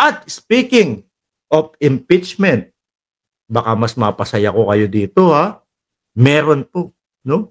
At speaking of impeachment, baka mas mapasaya ko kayo dito, ha? Meron po, no?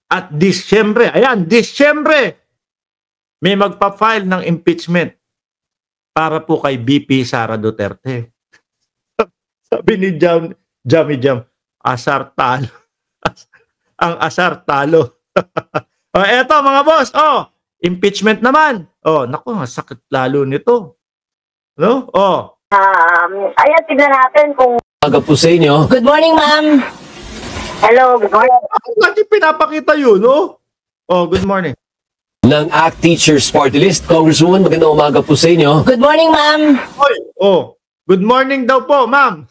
At Disyembre, ayan, Disyembre, may magpa-file ng impeachment para po kay VP Sara Duterte. Sabi ni Jam, asar talo. Ang asar talo. O, eto mga boss, impeachment naman. Naku, sakit lalo nito. No? Ayan, tignan natin kung... Umaga po sa inyo. Good morning, ma'am. Hello, good morning. Bakit pinapakita yun, no? Good morning. Ng ACT Teachers Party List. Congresswoman, magandang umaga po sa inyo. Good morning, ma'am. Good morning daw po, ma'am.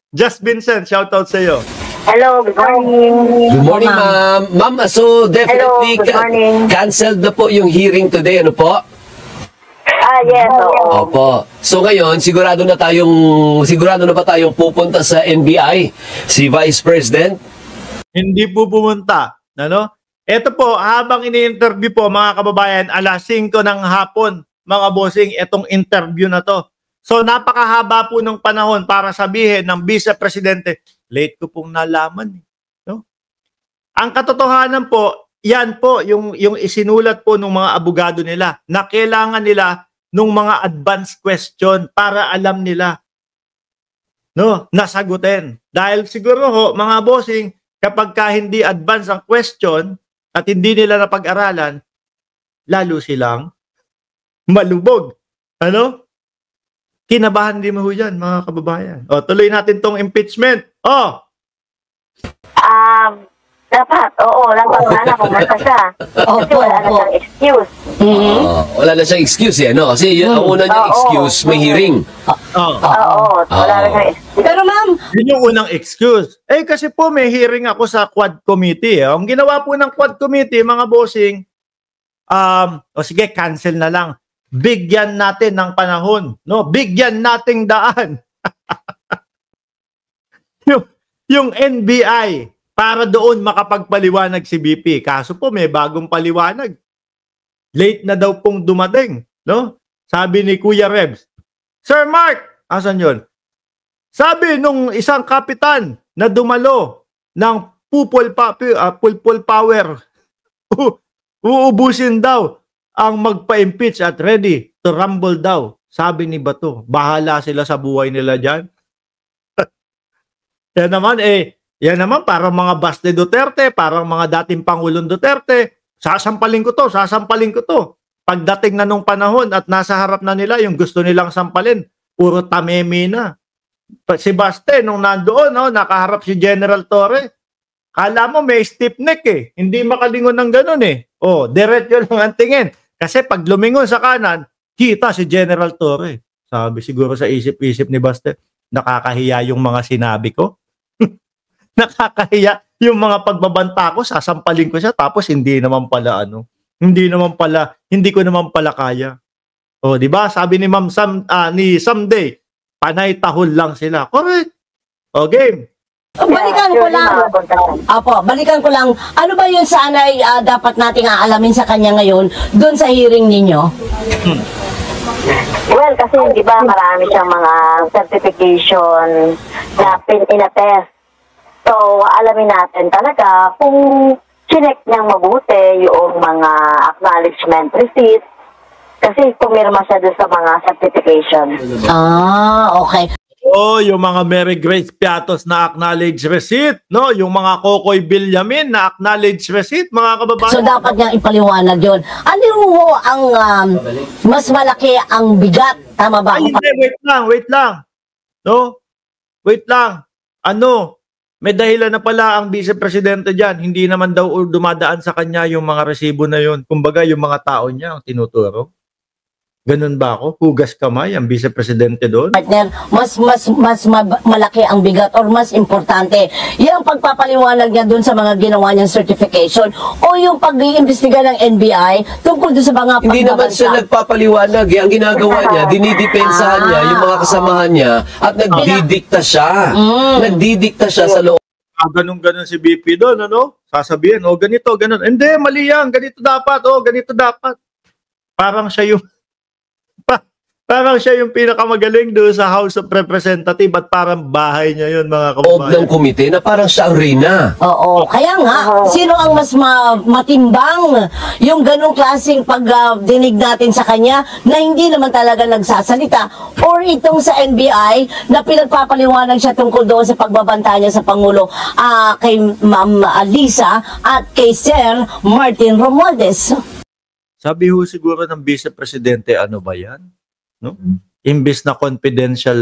Just Vincent, shoutout sa iyo. Hello, good morning. Good morning, ma'am. Ma'am, so definitely Hello, good morning. canceled na po yung hearing today. Ano po? Yes, oo. Opo. So ngayon, sigurado na ba tayong pupunta sa NBI? Si Vice President? Hindi po pumunta. Ano? Ito po, habang ini-interview po mga kababayan, alas 5 ng hapon, mga bossing, itong interview na to. So napakahaba po ng panahon para sabihin ng Vice Presidente, late ko pong nalaman. No? Ang katotohanan po, yan po yung isinulat po ng mga abogado nila na kailangan nila nung mga advanced question para alam nila, no, nasagutin. Dahil siguro ho, mga bossing, kapag hindi advanced ang question at hindi nila napag-aralan, lalo silang malubog. Ano? Kinabahan din mo yan, mga kababayan. Tuloy natin tong impeachment. Dapat sana pumunta siya. Kasi wala na siyang excuse. Wala na siyang excuse no? Kasi yun, ang una niyang excuse, may hearing. Wala na siyang excuse. Pero ma'am, yun yung unang excuse. Kasi po may hearing ako sa Quad Committee. Ang ginawa po ng Quad Committee, mga bossing, sige, cancel na lang. Bigyan natin ng panahon. No? Bigyan nating daan. yung NBI, para doon makapagpaliwanag si BP. Kaso po may bagong paliwanag. Late na daw pong dumating. No? Sabi ni Kuya Rebs, Sir Mark, asan yun? Sabi nung isang kapitan na dumalo ng pulpul power, uubusin daw ang magpa-impeach at ready to rumble daw. Sabi ni Bato, bahala sila sa buhay nila dyan. Yan naman, parang mga bas ni Duterte, parang mga dating Pangulong Duterte, sasampalin ko to. Pagdating na nung panahon at nasa harap na nila yung gusto nilang sampalin, puro tameme na. Si Baste, nung nandoon, nakaharap si General Torre, kala mo may stiff neck hindi makalingon ng ganun diretso lang ang tingin. Kasi pag lumingon sa kanan, kita si General Torre. Sabi siguro sa isip-isip ni Baste, nakakahiya yung mga sinabi ko. Nakakahiya yung mga pagbabanta ko, sasampalin ko siya, tapos hindi ko naman pala kaya. Di ba? Sabi ni Ma'am ni Someday, panay tahol lang sila. Correct. Game. Balikan ko lang. Ano ba yun sana dapat nating aalamin sa kanya ngayon doon sa hearing ninyo? Well, kasi di ba marami siyang mga certification na in-attest. So, alamin natin talaga kung chinek niyang mabuti yung mga acknowledgement receipt kasi pumirma siya doon sa mga certification. Okay. Yung mga Mary Grace Piatos na acknowledge receipt, no? Yung mga Kokoy Villamin na acknowledge receipt, mga kababayan. So, dapat niyang ipaliwanag yun. Ano ho ang mas malaki ang bigat? Tama ba? Hindi, wait lang. No? Wait lang. May dahilan na pala ang Vice Presidente dyan. Hindi naman daw dumadaan sa kanya yung mga resibo na yun. Kumbaga, yung mga tao niya ang tinuturo. Ganun ba ako? Hugas kamay ang Vice Presidente doon? Partner, mas malaki ang bigat or mas importante yung pagpapaliwanag niya doon sa mga ginawa niyang certification o yung pag-iimbestiga ng NBI tungkol doon sa mga Hindi naman siya nagpapaliwanag. Ang ginagawa niya, dinidepensahan niya yung mga kasamahan niya at nagdidikta siya. Nagdidikta siya sa loob. Ganun si BP doon, Sasabihin, ganito, ganun. Hindi, mali yan. Ganito dapat, ganito dapat. Parang siya yung Parang siya yung pinakamagaling doon sa House of Representatives at parang bahay niya yun, mga Loob ng kababayan. komite na parang siya ang reyna. Oo, kaya nga, sino ang mas matimbang yung ganong klaseng pagdinig natin sa kanya na hindi naman talaga nagsasalita, or itong sa NBI na pinagpapaliwanag siya tungkol doon sa pagbabanta niya sa Pangulo, kay Ma'am Lisa at kay Sir Martin Romualdez. Sabi ho siguro ng Vice Presidente, ano ba yan? No? Imbis na confidential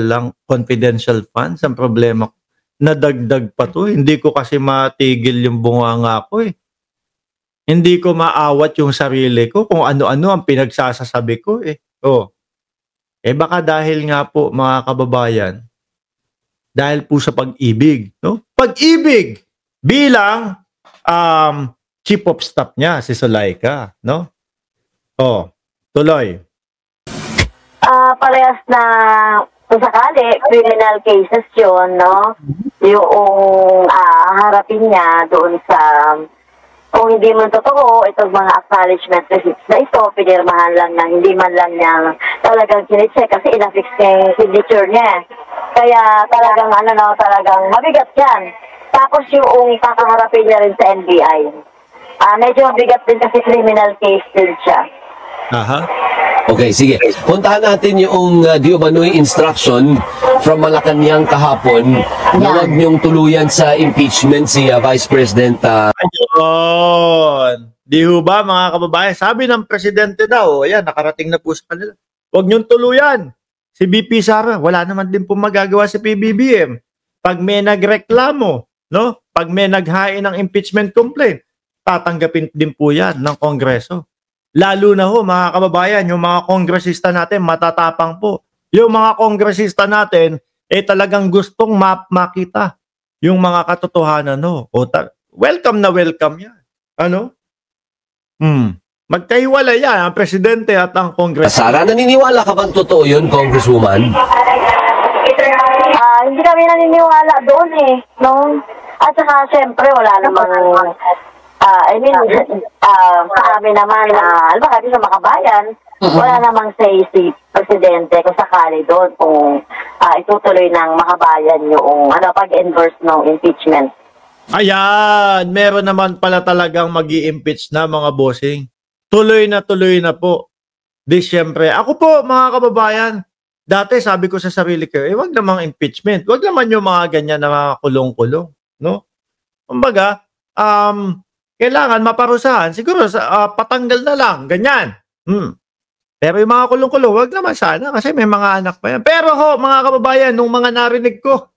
funds, ang problema, nadagdag pa to. Hindi ko kasi matigil yung bunganga ko eh. Hindi ko maawat yung sarili ko kung ano-ano ang pinagsasasabi ko eh. Oh. Eh baka dahil nga po, mga kababayan, dahil po sa pag-ibig, no? Pag-ibig bilang chief of staff niya, si Zulaika, no? Oh, tuloy. Parehas na kung sakali, criminal cases yun, no? Yung harapin niya doon sa, kung hindi man totoo, itong mga acknowledgement receipts na ito, pinirmahan lang na hindi man lang niya talagang kinicheck kasi inafix niya yung signature niya. Kaya talagang talagang mabigat yan. Tapos yung kakaharapin niya rin sa NBI. Medyo mabigat din kasi criminal case din siya. Aha. Okay, sige. Puntahan natin yung di umano'y instruction from Malacanang kahapon na huwag niyong tuluyan sa impeachment si Vice President. Ayun. Di ho ba, mga kababayan? Sabi ng presidente daw, ayan, nakarating na po sa kanila. Huwag niyong tuluyan. Si BP Sara, wala naman din po magagawa si PBBM. Pag may nagreklamo, no? Pag may naghain ng impeachment complaint, tatanggapin din po yan ng Kongreso. Lalo na ho, mga kababayan, yung mga kongresista natin, matatapang po. Yung mga kongresista natin, talagang gustong makita yung mga katotohanan, no? Welcome na welcome yan. Ano? Magkahiwalay yan, ang presidente at ang kongreso. Sara, naniniwala ka bang totoo yun, Congresswoman? Hindi kami naniniwala doon eh, no? At saka, syempre, wala namang sa amin naman, halimbawa sa Makabayan, wala namang say si Presidente kung sakali doon kung itutuloy ng Makabayan yung pag-endorse ng impeachment. Ayan, meron naman pala talagang magi-impeach na, mga bossing. Tuloy na po. Di syempre, ako po, mga kababayan, dati sabi ko sa sarili ko, wag namang impeachment. Wag naman yung mga ganyan na mga kulong-kulong, no? Kumbaga, kailangan maparusahan. Siguro, patanggal na lang. Ganyan. Pero yung mga kulong-kulong, wag naman sana kasi may mga anak pa yan. Pero ho, mga kababayan, nung mga narinig ko,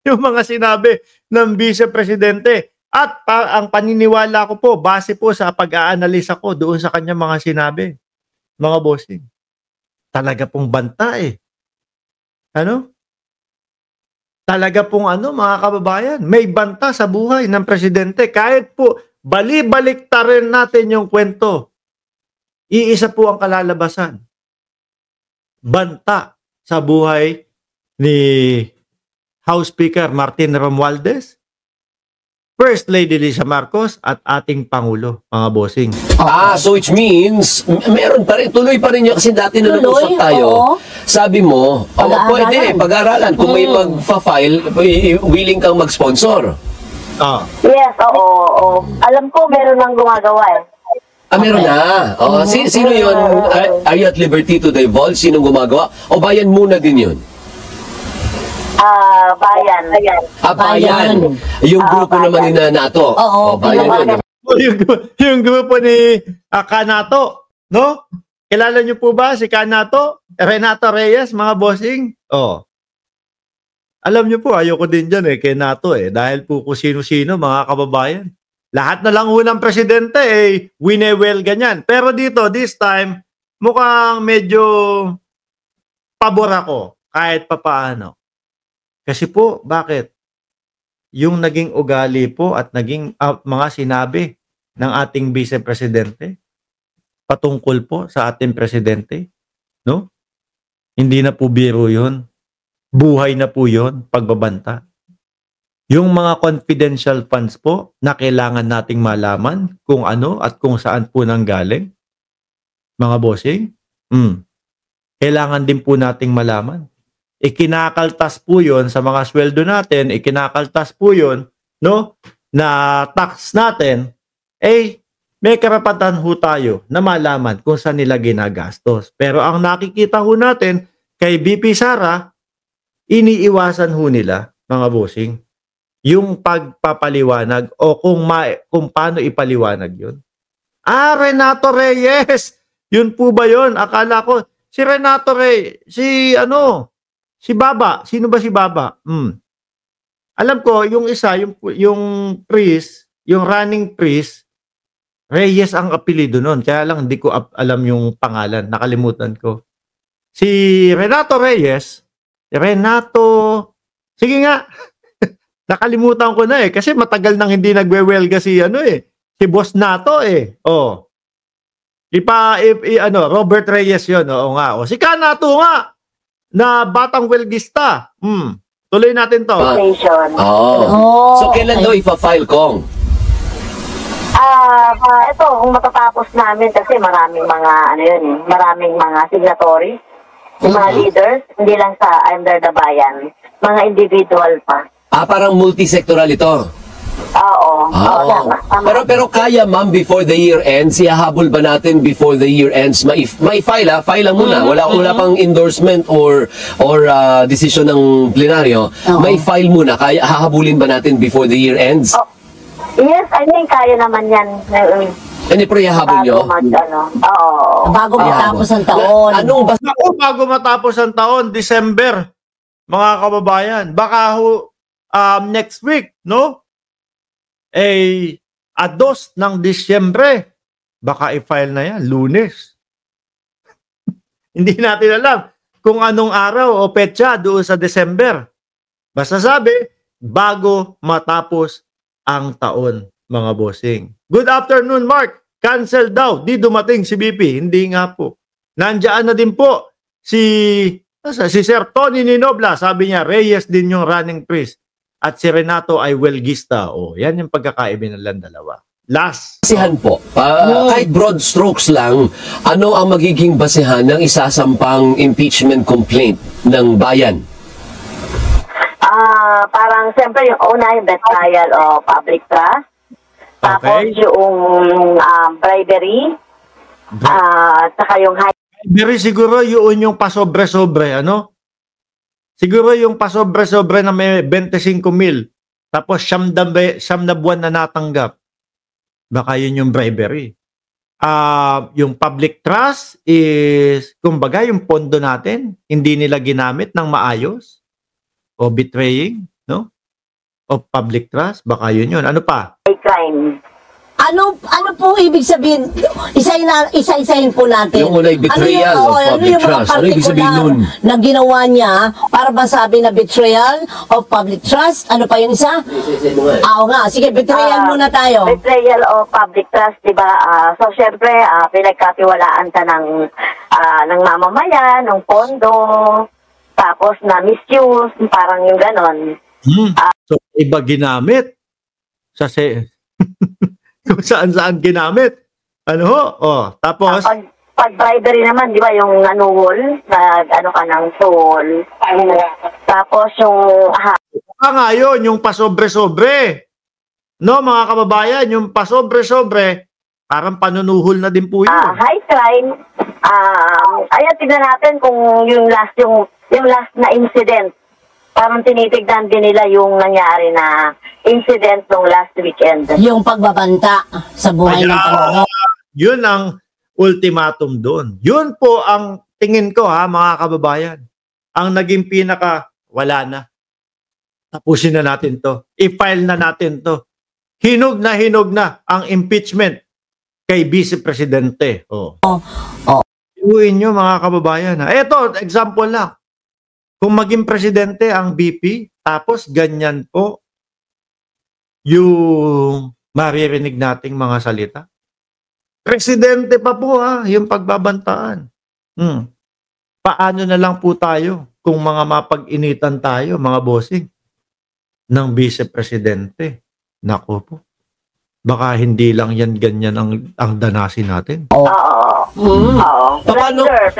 yung mga sinabi ng Vice Presidente, at ang paniniwala ko po, base po sa pag-aanalisa ko doon sa kanya mga sinabi, mga bossing, talaga pong banta eh. Ano? Talaga pong mga kababayan, may banta sa buhay ng presidente. Kahit po, bali-baliktarin natin yung kwento. Iisa po ang kalalabasan. Banta sa buhay ni House Speaker Martin Romualdez, First Lady Lisa Marcos, at ating Pangulo, mga bossing. So which means, meron pa rin, tuloy pa rin yun kasi dati na nag-usap tayo. Oo. Sabi mo, pwede, pag-aralan. Kung may magpa-file, willing kang mag-sponsor. Yes, oo. Alam ko meron nang gumagawa eh. Meron na. Sino yun? Are you at liberty to divulge? Sinong gumagawa? O bayan muna din yun? Bayan. Bayan. Yung grupo naman ni Nato. Oo, Bayan yun. Yung grupo ni Kanato, no? Kilala niyo po ba si Kanato? Renato Reyes, mga bossing? Alam niyo po, ayoko din dyan kay Nato dahil po kung sino-sino, mga kababayan. Lahat na lang unang presidente winewell ganyan. Pero dito, this time, mukhang medyo pabor ako kahit papaano. Kasi po, bakit? Yung naging ugali po at naging mga sinabi ng ating Vice Presidente patungkol po sa ating presidente, no? Hindi na po biro yun. Buhay na po yun, pagbabanta. Yung mga confidential funds po na kailangan nating malaman kung ano at kung saan po nanggaling, mga bossing, kailangan din po nating malaman. Ikinakaltas po yun sa mga sweldo natin, ikinakaltas po yun, no, na tax natin, may karapatan ho tayo na malaman kung saan nila ginagastos. Pero ang nakikita ho natin kay BP Sara, iniiwasan ho nila, mga bossing, yung pagpapaliwanag o kung paano ipaliwanag yun. Renato Reyes! Yun po ba yun? Akala ko, si Renato Reyes, si Baba. Sino ba si Baba? Alam ko, yung isa, yung priest, yung running priest, Reyes ang apelido nun. Kaya lang hindi ko alam yung pangalan. Nakalimutan ko. Si Renato Reyes, sige nga. Nakalimutan ko na kasi matagal nang hindi nagwewelga si si Boss Nato Oh. Robert Reyes yun. Oo nga. Si Kanato nga na batang welgista. Tuloy natin to. So kailan daw ipa-file, Kong? Ito, kung matatapos namin kasi maraming mga, maraming mga signatories, mga leaders, hindi lang sa under the bayan, mga individual pa. Parang multi-sectoral ito. Oo. Tama. Pero kaya, ma'am, before the year ends, ihahabol ba natin before the year ends? May file lang muna. Wala pang endorsement or decision ng plenaryo. May file muna. Kaya hahabulin ba natin before the year ends? Yes, I think kaya naman yan. Hindi, pero ihahabol nyo? Bago matapos ang taon. Bago matapos ang taon, December, mga kababayan. Baka next week, no? Ados ng Disyembre, baka i-file na yan, Lunes. Hindi natin alam kung anong araw o petsa doon sa December. Basta sabi, bago matapos ang taon, mga bossing. Good afternoon, Mark. Cancel daw. Di dumating si BP. Hindi nga po. Nandiyan na din po si Sir Tony Ninobla. Sabi niya, Reyes din yung running priest. At si Renato ay welgista. Yan yung pagkakaiba ng dalawa. Last. Basehan po. Kahit broad strokes lang, ano ang magiging basehan ng isasampang impeachment complaint ng bayan? Parang siyempre yung una yung betrayal o public trust. Tapos yung bribery. Saka yung bribery siguro yung pasobre-sobre, Siguro yung pasobre-sobre na may 25,000. Tapos siyam na buwan na natanggap. Baka yun yung bribery. Yung public trust is, kumbaga, yung pondo natin, hindi nila ginamit ng maayos. O betraying, no? O public trust, baka yun. Ano pa? crime. Ano po ibig sabihin? Isa-isahin po natin. Yung unay betrayal of public trust. Ano ibig sabihin nun? Na ginawa niya para ba sabi na betrayal of public trust? Ano pa yung isa? Oo nga. Sige, betrayal muna tayo. Betrayal of public trust, di ba? So, syempre, pinagkatiwalaan ka ng mamamayan, ng pondo, tapos na misuse, parang yung ganon. So, iba ginamit sa kung saan-saan ginamit. Tapos pag bribery naman, di ba, yung wall, ka ng soul. Tapos yung yun, yung pasobre-sobre. No, mga kababayan, yung pasobre-sobre, parang panunuhol na din po yun. High crime. Ayan, tignan natin kung yung last na incident. Parang tinitignan din nila yung nangyari na incident nung last weekend. Yung pagbabanta sa buhay ng Pangulo. Yun ang ultimatum doon. Yun po ang tingin ko, mga kababayan. Ang naging wala na. Tapusin na natin to. I-file na natin to. Hinog na ang impeachment kay Vice Presidente. Iuin nyo, mga kababayan. Ito, example lang. Kung maging presidente ang BP, tapos ganyan po yung maririnig nating mga salita. Presidente pa po yung pagbabantaan. Paano na lang po tayo kung mga mapag-initan tayo, mga bossing, ng vice-presidente? Nako po. Baka hindi lang yan ganyan ang danasin natin. Plunder.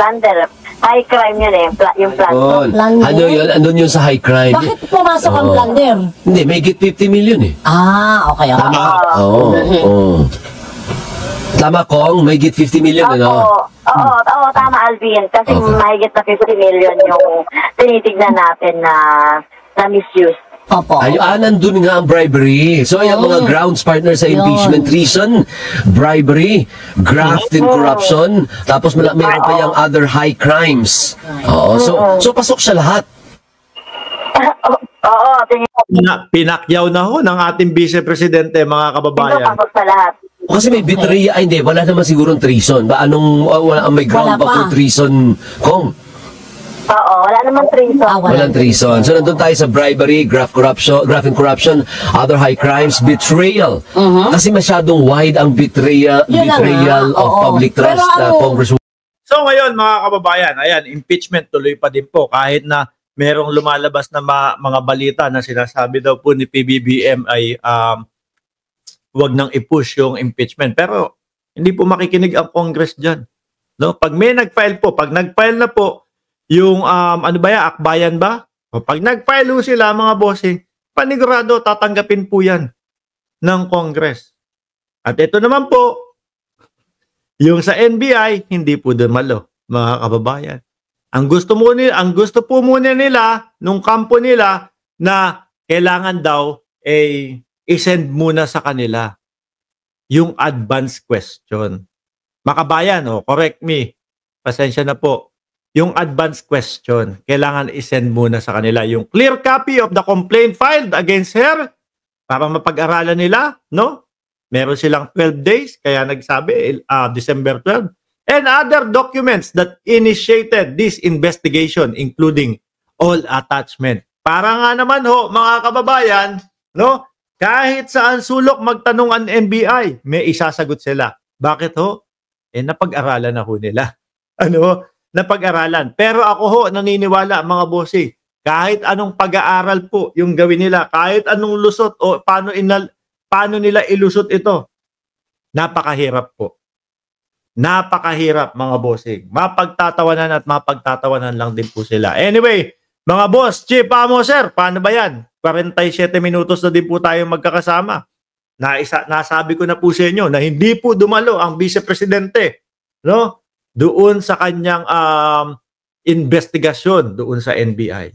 high crime yun eh, yung plan. Yun. Plunder? Ano yun? Andun yun sa high crime. Bakit pumasok ang Oo. plunder? Hindi, may get 50 million eh. Okay. Tama? Oo. Oo. Tama, Kong? May get 50 million, ano? Oo, tama, Alvin. Kasi Okay. mahigit na 50 million yung tinitignan natin na misuse. Opo. Nandun nga ang bribery. So, yung mga grounds partner sa impeachment, treason, bribery, graft and corruption, tapos meron pa yung other high crimes. Oo. So pasok siya lahat. Oo, tingin ko Pinakyaw na ho ng ating vice-presidente, mga kababayan. pasok sa lahat. Kasi may betrayal, hindi, wala naman sigurong treason. May ground Wala ba pa. for treason, Kong? Oo, wala namang treason. Walang treason. So, nandun tayo sa bribery, graft and corruption, other high crimes, betrayal. Kasi masyadong wide ang betrayal Yun na nga. of Oo. public Pero trust, Congresswoman. So ngayon, mga kababayan, ayan, impeachment tuloy pa din po kahit na merong lumalabas na mga balita na sinasabi daw po ni PBBM ay wag nang i-push yung impeachment. Pero hindi po makikinig ang Congress diyan. No? Pag may nag-file po, pag nag-file na po yung akbayan ba? O pag nag-file po sila, mga bossing, panigurado tatanggapin po 'yan ng Congress. At ito naman po, yung sa NBI, hindi po dumalo, mga kababayan. Ang gusto po muna nila, nung kampo nila, na kailangan daw i-send muna sa kanila yung advance question. Makabayan, correct me. Pasensya na po. Yung advance question, kailangan i-send muna sa kanila yung clear copy of the complaint filed against her para mapag-aralan nila, no? Meron silang 12 days, kaya nagsabi, December 12. And other documents that initiated this investigation, including all attachment. Para nga naman mga kababayan, no? Kahit saan sulok magtanong ang NBI, may isasagot sila. Bakit napag-aralan na nila. Napag-aralan. Pero ako naniniwala, mga bossing, kahit anong pag-aaral po yung gawin nila, kahit anong lusot o paano nila ilusot ito, napakahirap po. Napakahirap, mga bossing. Mapagtatawanan at mapagtatawanan lang din po sila. Anyway, mga boss, Chief Sir, paano ba yan? 47 minutos na din po tayo magkakasama. Nasabi ko na po sa inyo na hindi po dumalo ang vice-presidente, no? Doon sa kanyang investigasyon doon sa NBI.